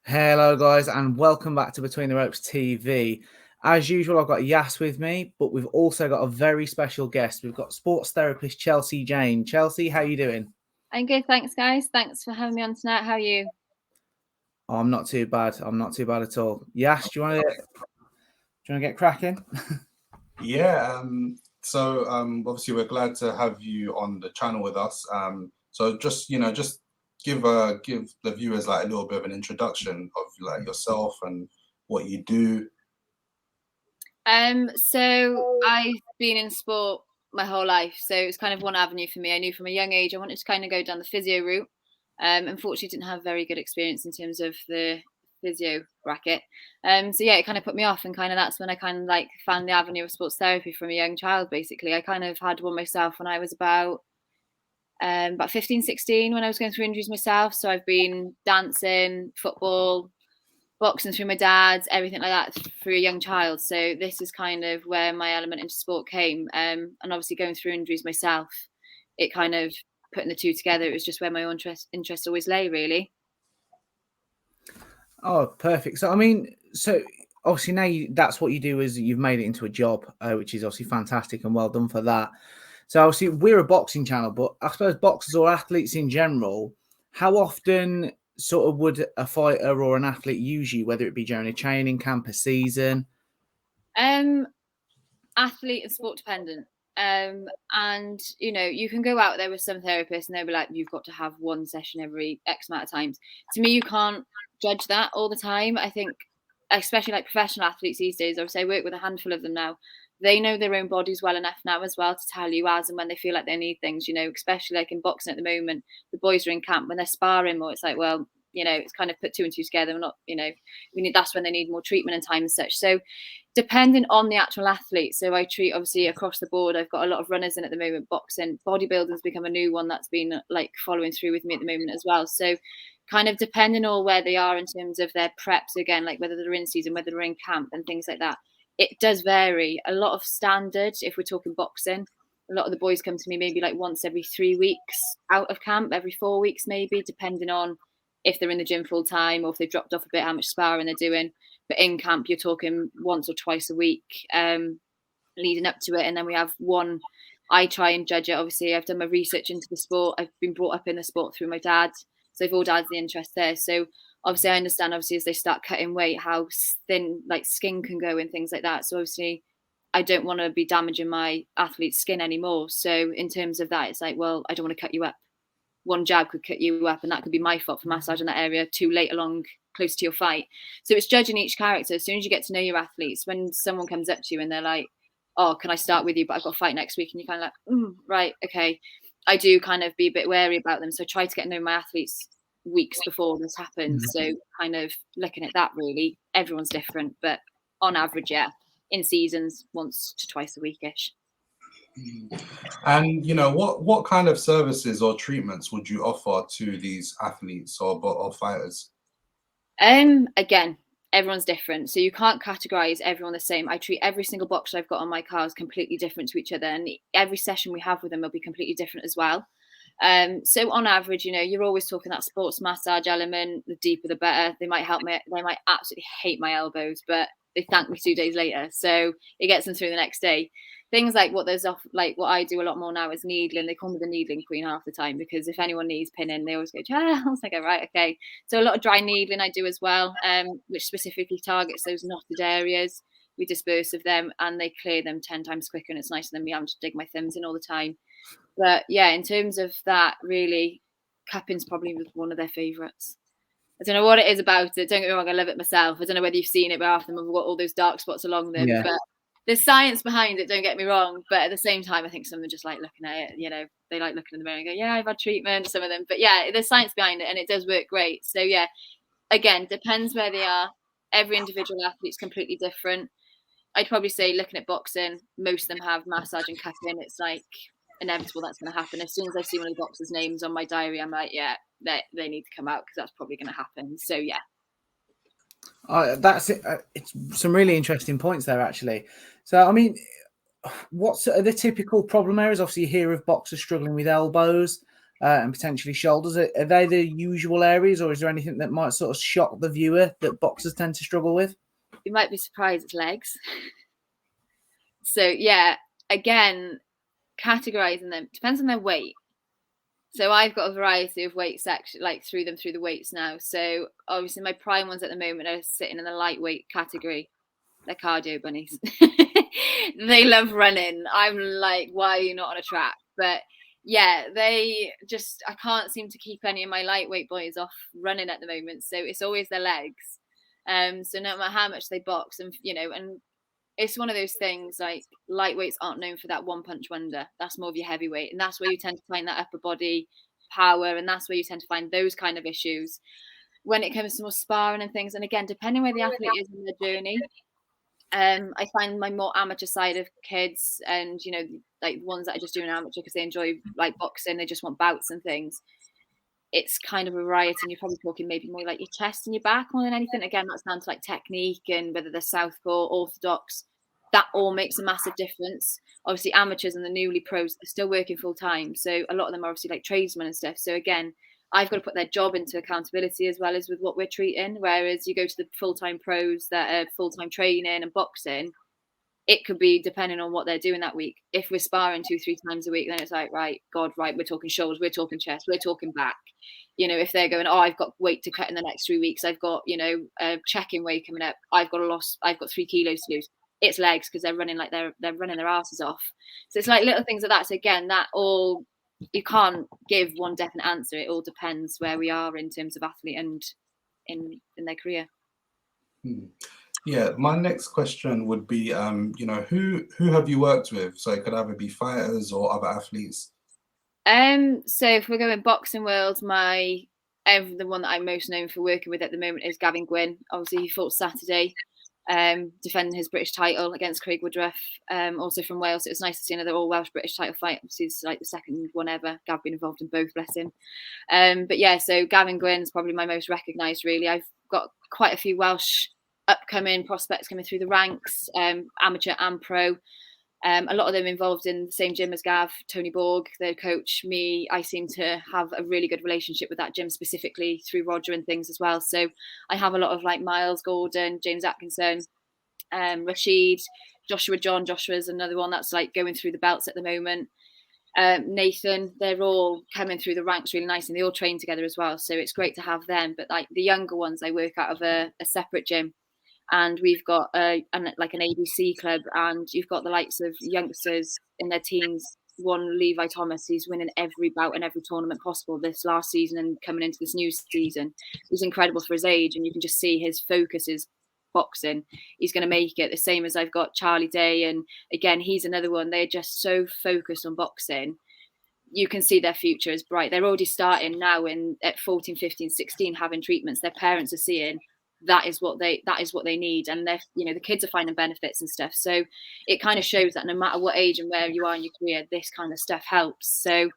Hello, guys, and welcome back to Between the Ropes TV. As usual, I've got Yas with me, but we've also got a very special guest. We've got sports therapist Chelsie-Jane. Chelsea, how are you doing? I'm good, thanks, guys. Thanks for having me on tonight. How are you? Oh, I'm not too bad. I'm not too bad at all. Yas, do you want to get cracking? Yeah, obviously we're glad to have you on the channel with us. So just give the viewers like a little bit of an introduction of like yourself and what you do. So I've been in sport my whole life, so it's kind of one avenue for me. I knew from a young age I wanted to kind of go down the physio route. Unfortunately, didn't have very good experience in terms of the physio bracket. So yeah, it kind of put me off, and kind of that's when I kind of like found the avenue of sports therapy from a young child. Basically, I kind of had one myself when I was about 15, 16 when I was going through injuries myself. So I've been dancing, football, boxing through my dad's, everything like that through a young child. So this is kind of where my element into sport came. And obviously going through injuries myself, it kind of putting the two together, it was just where my own interest always lay, really. Oh, perfect. So, I mean, obviously now that's what you do is you've made it into a job, which is obviously fantastic and well done for that. So obviously we're a boxing channel, but I suppose boxers or athletes in general, how often sort of would a fighter or an athlete use you, whether it be during a training camp, a season? Athlete and sport dependent. And you can go out there with some therapists and they'll be like, you've got to have one session every X amount of times. To me, you can't judge that all the time. I think, especially like professional athletes these days, obviously I work with a handful of them now. They know their own bodies well enough now as well to tell you as and when they feel like they need things, especially like in boxing at the moment, the boys are in camp when they're sparring more. It's like, well, it's kind of put two and two together. We're not, that's when they need more treatment and time and such. So depending on the actual athlete. So I treat obviously across the board. I've got a lot of runners in at the moment, boxing, bodybuilding's become a new one that's been like following through with me at the moment as well. So kind of depending on where they are in terms of their preps, again, like whether they're in season, whether they're in camp and things like that. It does vary. A lot of standard, if we're talking boxing, a lot of the boys come to me maybe like once every 3 weeks out of camp, every 4 weeks maybe, depending on if they're in the gym full time or if they've dropped off a bit, how much sparring they're doing. But in camp, you're talking once or twice a week leading up to it. And then we have one, I try and judge it. Obviously, I've done my research into the sport. I've been brought up in the sport through my dad. So they've all had the interest there. So obviously I understand, obviously, as they start cutting weight, how thin like skin can go and things like that. So obviously I don't want to be damaging my athlete's skin anymore. So in terms of that, it's like, well, I don't want to cut you up. One jab could cut you up, and that could be my fault for massaging that area too late along close to your fight. So it's judging each character. As soon as you get to know your athletes, when someone comes up to you and they're like, oh, can I start with you, but I've got a fight next week, and you're kind of like, right, okay, I do kind of be a bit wary about them. So I try to get to know my athletes weeks before this happens. So kind of looking at that, really, everyone's different, but on average, yeah, in seasons, once to twice a weekish. And what kind of services or treatments would you offer to these athletes or fighters? Again, everyone's different, so you can't categorize everyone the same. I treat every single boxer I've got on my cars completely different to each other, and every session we have with them will be completely different as well. So on average, you're always talking that sports massage element. The deeper the better. They might help me. They might absolutely hate my elbows, but they thank me 2 days later, so it gets them through the next day. Things like what I do a lot more now is needling. They call me the needling queen half the time, because if anyone needs pinning, they always go, I was like, right, okay. So a lot of dry needling I do as well, which specifically targets those knotted areas. We disperse of them and they clear them 10 times quicker, and it's nicer than me having to dig my thumbs in all the time. But yeah, in terms of that, really, cupping's probably one of their favourites. I don't know what it is about it. Don't get me wrong, I love it myself. I don't know whether you've seen it, but half of them have got all those dark spots along them. Yeah. But there's science behind it, don't get me wrong. But at the same time, I think some of them just like looking at it. They like looking in the mirror and go, yeah, I've had treatment, some of them. But yeah, there's science behind it and it does work great. So yeah, again, depends where they are. Every individual athlete's completely different. I'd probably say looking at boxing, most of them have massage and cupping. It's like inevitable that's going to happen. As soon as I see one of the boxers' names on my diary, I'm like, yeah, they need to come out because that's probably going to happen. So yeah. That's it. It's some really interesting points there, actually. So, I mean, what's the typical problem areas? Obviously, you hear of boxers struggling with elbows. and potentially shoulders. Are they the usual areas, or is there anything that might sort of shock the viewer that boxers tend to struggle with? You might be surprised it's legs. So yeah, again, categorizing them depends on their weight. So I've got a variety of weight section, like through the weights now. So obviously my prime ones at the moment are sitting in the lightweight category. They're cardio bunnies. They love running. I'm like, why are you not on a track? But yeah, I can't seem to keep any of my lightweight boys off running at the moment. So it's always their legs. So no matter how much they box, and it's one of those things, like lightweights aren't known for that one punch wonder. That's more of your heavyweight. And that's where you tend to find that upper body power. And that's where you tend to find those kind of issues when it comes to more sparring and things. And again, depending where the athlete is in their journey, I find my more amateur side of kids, and like the ones that are just doing amateur because they enjoy like boxing, they just want bouts and things. It's kind of a riot, and you're probably talking maybe more like your chest and your back more than anything. Again, that's down to like technique and whether they're southpaw, orthodox. That all makes a massive difference. Obviously, amateurs and the newly pros are still working full time, so a lot of them are obviously like tradesmen and stuff. So again, I've got to put their job into accountability as well as with what we're treating. Whereas you go to the full-time pros that are full-time training and boxing, it could be depending on what they're doing that week. If we're sparring 2-3 times a week, then it's like, right, we're talking shoulders, we're talking chest, we're talking back. If they're going, I've got weight to cut in the next 3 weeks, I've got, a check-in weight coming up, I've got 3 kilos to lose. It's legs because they're running like they're running their asses off. So it's like little things like that. So again, that all, you can't give one definite answer. It all depends where we are in terms of athlete and in their career. Yeah, my next question would be, who have you worked with? So it could either be fighters or other athletes. So if we're going boxing world, the one that I'm most known for working with at the moment is Gavin Gwynne. Obviously, he fought Saturday, defending his British title against Craig Woodruff, also from Wales. It was nice to see another all-Welsh British title fight. Obviously, it's like the second one ever. Gav been involved in both, bless him. But yeah, so Gavin Gwynne is probably my most recognised, really. I've got quite a few Welsh upcoming prospects coming through the ranks, amateur and pro. A lot of them involved in the same gym as Gav, Tony Borg, their coach, me. I seem to have a really good relationship with that gym specifically through Roger and things as well. So I have a lot of like Miles Gordon, James Atkinson, Rashid, Joshua John. Joshua's another one that's like going through the belts at the moment. Nathan, they're all coming through the ranks really nice, and they all train together as well. So it's great to have them. But like the younger ones, I work out of a separate gym. And we've got like an ABC club, and you've got the likes of youngsters in their teens. One Levi Thomas, he's winning every bout and every tournament possible this last season and coming into this new season. He's incredible for his age, and you can just see his focus is boxing. He's going to make it. The same as I've got Charlie Day, and again, he's another one. They're just so focused on boxing. You can see their future is bright. They're already starting now at 14, 15, 16 having treatments. Their parents are seeing that is what they need, and they're the kids are finding benefits and stuff. So it kind of shows that no matter what age and where you are in your career, this kind of stuff helps. So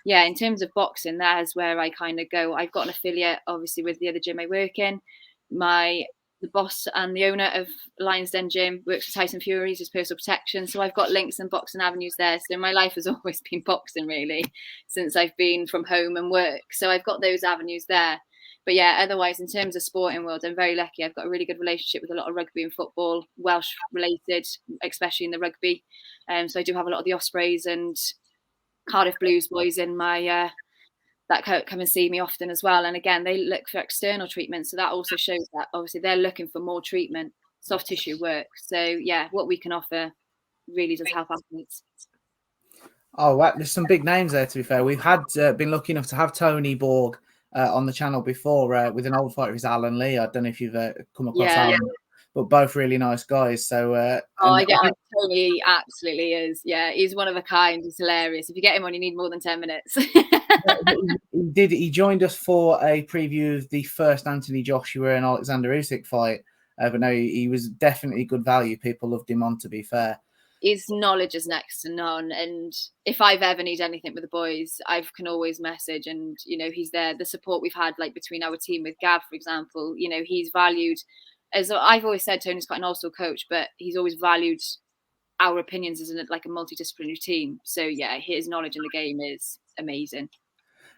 yeah, in terms of boxing, that's where I kind of go. I've got an affiliate obviously with the other gym I work in. The boss and the owner of Lions Den Gym works for Tyson Fury, his personal protection. So I've got links and boxing avenues there. So my life has always been boxing really since I've been from home and work. So I've got those avenues there. But yeah, otherwise, in terms of sporting world, I'm very lucky. I've got a really good relationship with a lot of rugby and football, Welsh related, especially in the rugby. So I do have a lot of the Ospreys and Cardiff Blues boys in my that come and see me often as well. And again, they look for external treatment. So that also shows that obviously they're looking for more treatment, soft tissue work. So yeah, what we can offer really does help athletes. Oh, wow. There's some big names there, to be fair. We've been lucky enough to have Tony Borg on the channel before with an old fighter, is Alan Lee. I don't know if you've come across Alan, but both really nice guys. So Tony absolutely is. Yeah, he's one of a kind. He's hilarious. If you get him on, you need more than 10 minutes. He joined us for a preview of the first Anthony Joshua and Alexander Usyk fight. But no, he was definitely good value. People loved him on, to be fair. His knowledge is next to none, and if I've ever need anything with the boys, I can always message, and he's there. The support we've had like between our team with Gav, for example, he's valued, as I've always said, Tony's quite an also coach, but he's always valued our opinions as like a multidisciplinary team. So yeah, his knowledge in the game is amazing.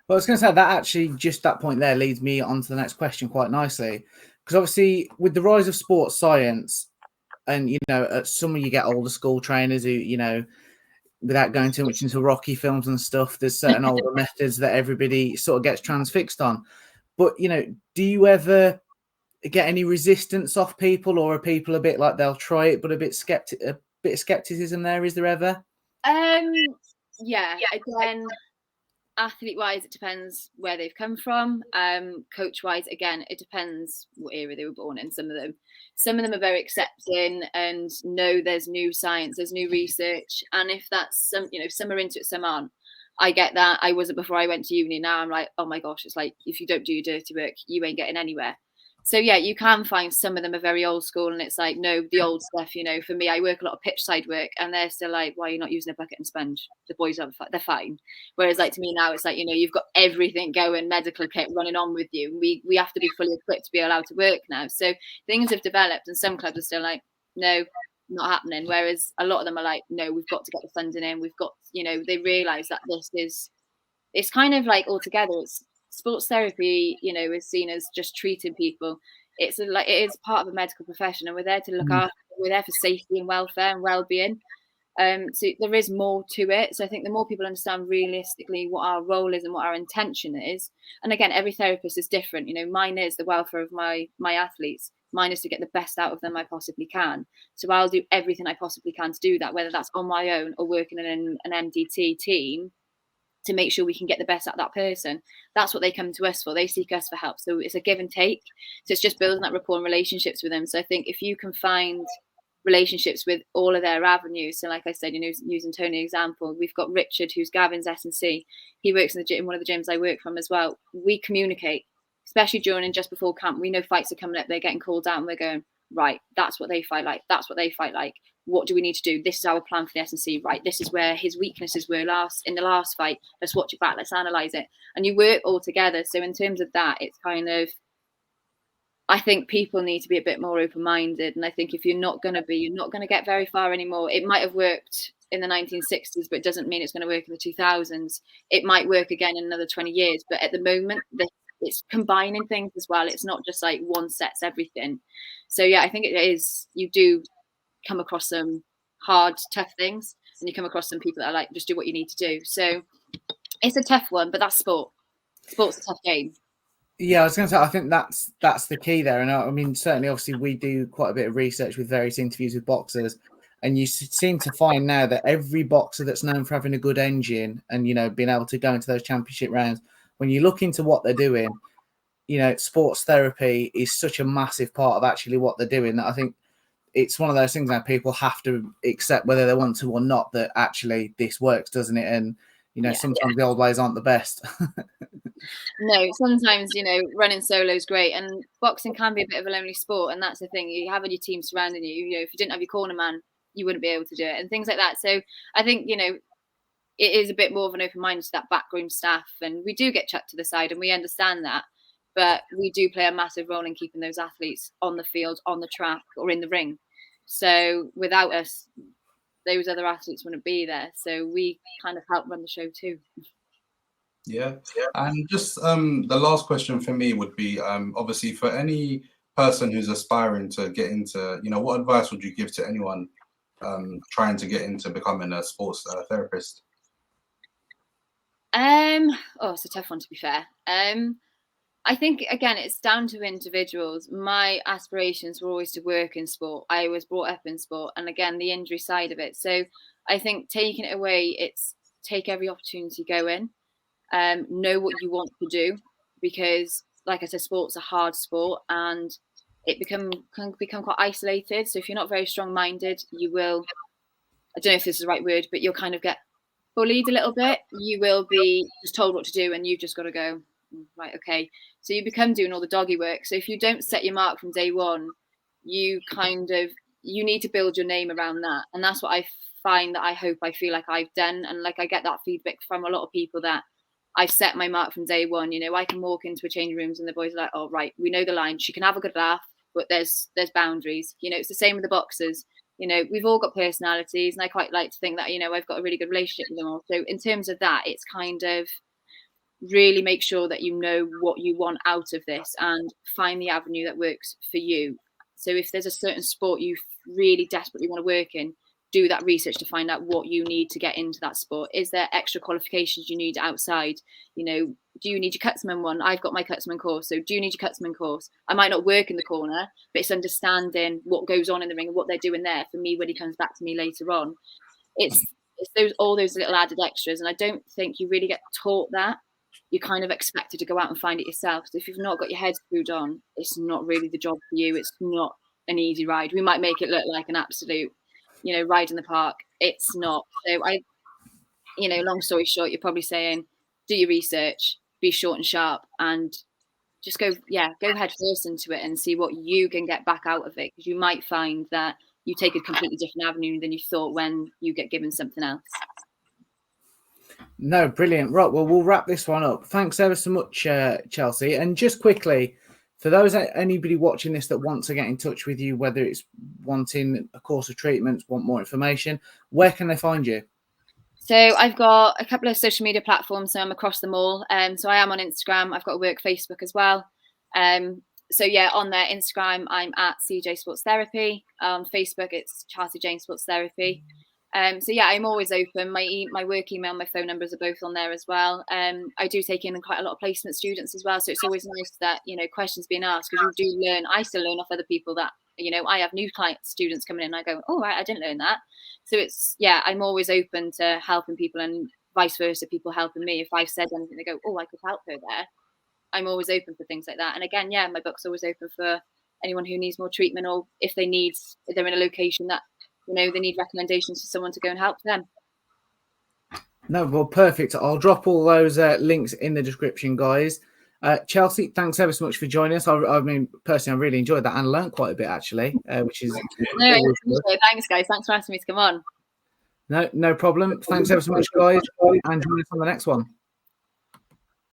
Well, I was going to say that actually, just that point there leads me on to the next question quite nicely. Because obviously, with the rise of sports science, and, at summer you get older school trainers who, without going too much into Rocky films and stuff, there's certain older methods that everybody sort of gets transfixed on. But, do you ever get any resistance off people, or are people a bit like they'll try it, but a bit of skepticism there? Is there ever? Yeah, again, athlete wise, it depends where they've come from. Coach wise, again, it depends what era they were born in. Some of them are very accepting and know there's new science, there's new research, and if that's some are into it, some aren't. I get that. I wasn't before I went to uni. Now I'm like, oh my gosh, it's like if you don't do your dirty work, you ain't getting anywhere. So yeah, you can find some of them are very old school, and it's like, no, the old stuff. For me, I work a lot of pitch side work, and they're still like, why are you not using a bucket and sponge? The boys are they're fine. Whereas like to me now, it's like, you've got everything going, medical kit running on with you. We have to be fully equipped to be allowed to work now. So things have developed, and some clubs are still like, no, not happening. Whereas a lot of them are like, no, we've got to get the funding in. We've got, they realise that it's kind of like altogether. It's sports therapy, is seen as just treating people. It is part of a medical profession, and we're there to look after. We're there for safety and welfare and well-being. So there is more to it. So I think the more people understand realistically what our role is and what our intention is, and again, every therapist is different. Mine is the welfare of my athletes. Mine is to get the best out of them I possibly can. So I'll do everything I possibly can to do that, whether that's on my own or working in an MDT team, to make sure we can get the best out of that person. That's what they come to us for. They seek us for help. So it's a give and take. So it's just building that rapport and relationships with them. So I think if you can find relationships with all of their avenues. So like I said, using Tony example, we've got Richard, who's Gavin's S&C. He works in the gym, one of the gyms I work from as well. We communicate, especially during and just before camp. We know fights are coming up, they're getting called out, and we're going, right, that's what they fight like. That's what they fight like. What do we need to do? This is our plan for the S&C. Right, this is where his weaknesses were in the last fight. Let's watch it back. Let's analyze it. And you work all together. So in terms of that, it's kind of, I think people need to be a bit more open-minded. And I think if you're not going to get very far anymore. It might have worked in the 1960s, but it doesn't mean it's going to work in the 2000s. It might work again in another 20 years. But at the moment, it's combining things as well. It's not just like one sets everything. So yeah, I think it is, you do come across some hard, tough things, and you come across some people that are like, just do what you need to do. So it's a tough one, but that's sport. Sport's a tough game. Yeah, I was going to say, I think that's the key there. And I mean, certainly, obviously, we do quite a bit of research with various interviews with boxers, and you seem to find now that every boxer that's known for having a good engine and, being able to go into those championship rounds, when you look into what they're doing, sports therapy is such a massive part of actually what they're doing that I think it's one of those things that people have to accept whether they want to or not, that actually this works, doesn't it? And, sometimes the old ways aren't the best. No, sometimes, running solo is great, and boxing can be a bit of a lonely sport. And that's the thing, you have your team surrounding you. If you didn't have your corner man, you wouldn't be able to do it, and things like that. So I think, it is a bit more of an open mind to that backroom staff, and we do get chucked to the side, and we understand that. But we do play a massive role in keeping those athletes on the field, on the track, or in the ring. So without us, those other athletes wouldn't be there. So we kind of help run the show too. Yeah. And just the last question for me would be, obviously, for any person who's aspiring to get into, what advice would you give to anyone trying to get into becoming a sports therapist? It's a tough one, to be fair. I think, again, it's down to individuals. My aspirations were always to work in sport. I was brought up in sport, and again, the injury side of it. So I think taking it away, it's take every opportunity go in, know what you want to do, because like I said, sport's a hard sport, and it can become quite isolated. So if you're not very strong-minded, you will, I don't know if this is the right word, but you'll kind of get bullied a little bit. You will be just told what to do, and you've just got to go, right, okay. So you become doing all the doggy work. So if you don't set your mark from day one, you need to build your name around that. And that's what I find that I feel like I've done. And like I get that feedback from a lot of people that I've set my mark from day one. I can walk into a changing rooms and the boys are like, oh, right, we know the line. She can have a good laugh, but there's boundaries. It's the same with the boxers. We've all got personalities, and I quite like to think that, I've got a really good relationship with them all. So in terms of that, it's kind of, really make sure that you know what you want out of this and find the avenue that works for you. So if there's a certain sport you really desperately want to work in, do that research to find out what you need to get into that sport. Is there extra qualifications you need outside? You know, do you need your Cutsman one? I've got my Cutsman course. So do you need your Cutsman course? I might not work in the corner, but it's understanding what goes on in the ring and what they're doing there for me when he comes back to me later on. It's all those little added extras. And I don't think you really get taught that. You're kind of expected to go out and find it yourself. So if you've not got your head screwed on, it's not really the job for you. It's not an easy ride. We might make it look like an absolute, you know, ride in the park. It's not. So long story short, you're probably saying, do your research, be short and sharp, and just go head first into it and see what you can get back out of it. Because you might find that you take a completely different avenue than you thought when you get given something else. No, brilliant. Right, well, we'll wrap this one up. Thanks ever so much, Chelsea. And just quickly, for those anybody watching this that wants to get in touch with you, whether it's wanting a course of treatment, want more information, where can they find you? So I've got a couple of social media platforms, so I'm across them all. So I am on Instagram. I've got a work Facebook as well. So yeah, on their Instagram, I'm at CJ Sports Therapy. On Facebook, it's Chelsie-Jane Sports Therapy. So yeah, I'm always open. My work email, my phone numbers are both on there as well. I do take in quite a lot of placement students as well. So it's always nice that, you know, questions being asked, because you do learn. I still learn off other people that, you know, I have new students coming in and I go, oh, right, I didn't learn that. So I'm always open to helping people and vice versa, people helping me. If I've said anything, they go, oh, I could help her there. I'm always open for things like that. And again, yeah, my book's always open for anyone who needs more treatment, or if they're in a location that, you know, they need recommendations for someone to go and help them. No, well, perfect. I'll drop all those links in the description, guys. Chelsea, thanks ever so much for joining us. I mean, personally, I really enjoyed that and learned quite a bit, actually, which is... Thanks, guys. Thanks for asking me to come on. No problem. Thanks ever so much, guys. And join us on the next one.